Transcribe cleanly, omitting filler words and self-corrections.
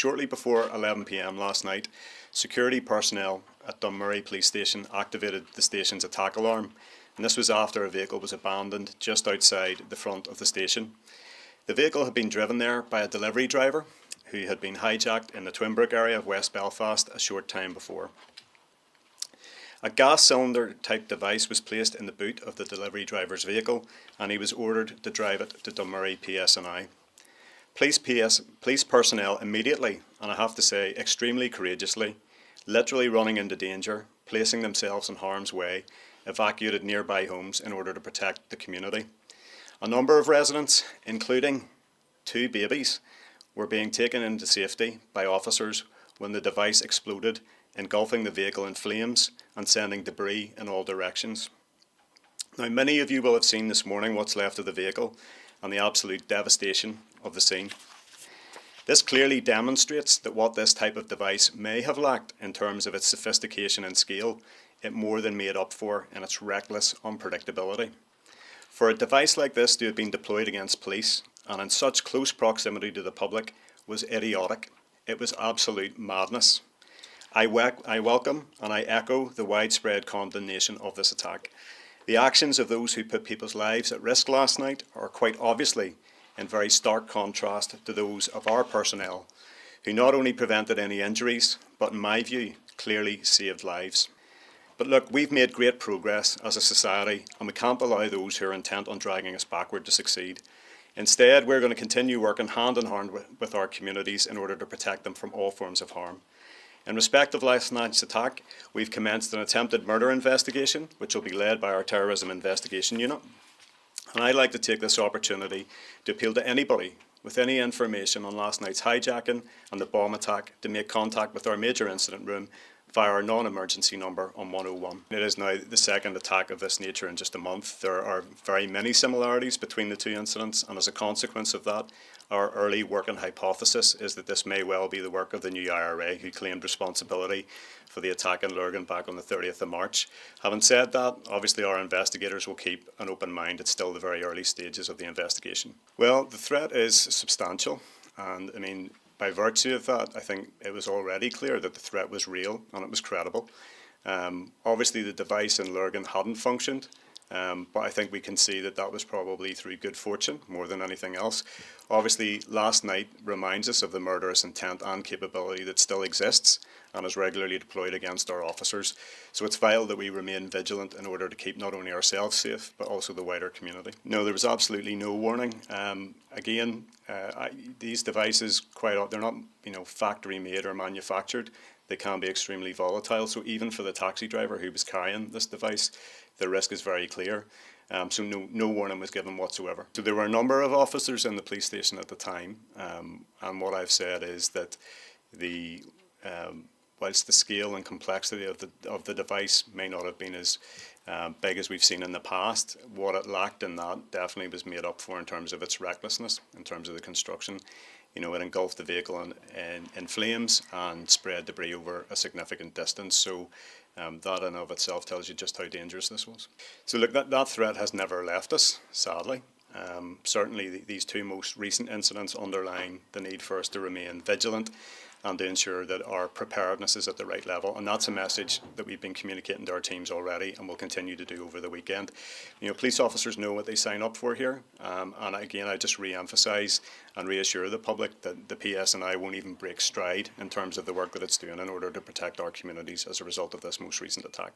shortly before 11 p.m. last night, security personnel at Dunmurry police station activated the station's attack alarm, and this was after a vehicle was abandoned just outside the front of the station. The vehicle had been driven there by a delivery driver who had been hijacked in the Twinbrook area of West Belfast a short time before. A gas cylinder type device was placed in the boot of the delivery driver's vehicle, and he was ordered to drive it to Dunmurry PSNI. Police personnel immediately, and I have to say extremely courageously, literally running into danger, placing themselves in harm's way, evacuated nearby homes in order to protect the community. A number of residents, including 2 babies, were being taken into safety by officers when the device exploded, engulfing the vehicle in flames and sending debris in all directions. Now, many of you will have seen this morning what's left of the vehicle and the absolute devastation of the scene. This clearly demonstrates that what this type of device may have lacked in terms of its sophistication and scale, it more than made up for in its reckless unpredictability. For a device like this to have been deployed against police and in such close proximity to the public was idiotic. It was absolute madness. I welcome and I echo the widespread condemnation of this attack. The actions of those who put people's lives at risk last night are quite obviously in very stark contrast to those of our personnel, who not only prevented any injuries, but in my view, clearly saved lives. But look, we've made great progress as a society, and we can't allow those who are intent on dragging us backward to succeed. Instead, we're going to continue working hand in hand with our communities in order to protect them from all forms of harm. In respect of last night's attack, we've commenced an attempted murder investigation, which will be led by our Terrorism Investigation Unit. And I'd like to take this opportunity to appeal to anybody with any information on last night's hijacking and the bomb attack to make contact with our major incident room via our non-emergency number on 101. It is now the second attack of this nature in just a month. There are very many similarities between the 2 incidents, and as a consequence of that, our early working hypothesis is that this may well be the work of the new IRA, who claimed responsibility for the attack in Lurgan back on the 30th of March. Having said that, obviously our investigators will keep an open mind. It's still the very early stages of the investigation. Well, the threat is substantial, and I mean, by virtue of that, I think it was already clear that the threat was real and it was credible. Obviously, the device in Lurgan hadn't functioned, but I think we can see that that was probably through good fortune more than anything else. Obviously, last night reminds us of the murderous intent and capability that still exists and is regularly deployed against our officers. So it's vital that we remain vigilant in order to keep not only ourselves safe, but also the wider community. No, there was absolutely no warning. These devices, they're not factory made or manufactured. They can be extremely volatile. So even for the taxi driver who was carrying this device, the risk is very clear. So no warning was given whatsoever. So there were a number of officers in the police station at the time, and what I've said is that whilst the scale and complexity of the device may not have been as big as we've seen in the past, what it lacked in that definitely was made up for in terms of its recklessness, in terms of the construction. It engulfed the vehicle in flames and spread debris over a significant distance. So that in of itself tells you just how dangerous this was. So look, that threat has never left us, sadly. Certainly these 2 most recent incidents underline the need for us to remain vigilant and to ensure that our preparedness is at the right level. And that's a message that we've been communicating to our teams already and will continue to do over the weekend. Police officers know what they sign up for here. And again, I just re-emphasise and reassure the public that the PSNI won't even break stride in terms of the work that it's doing in order to protect our communities as a result of this most recent attack.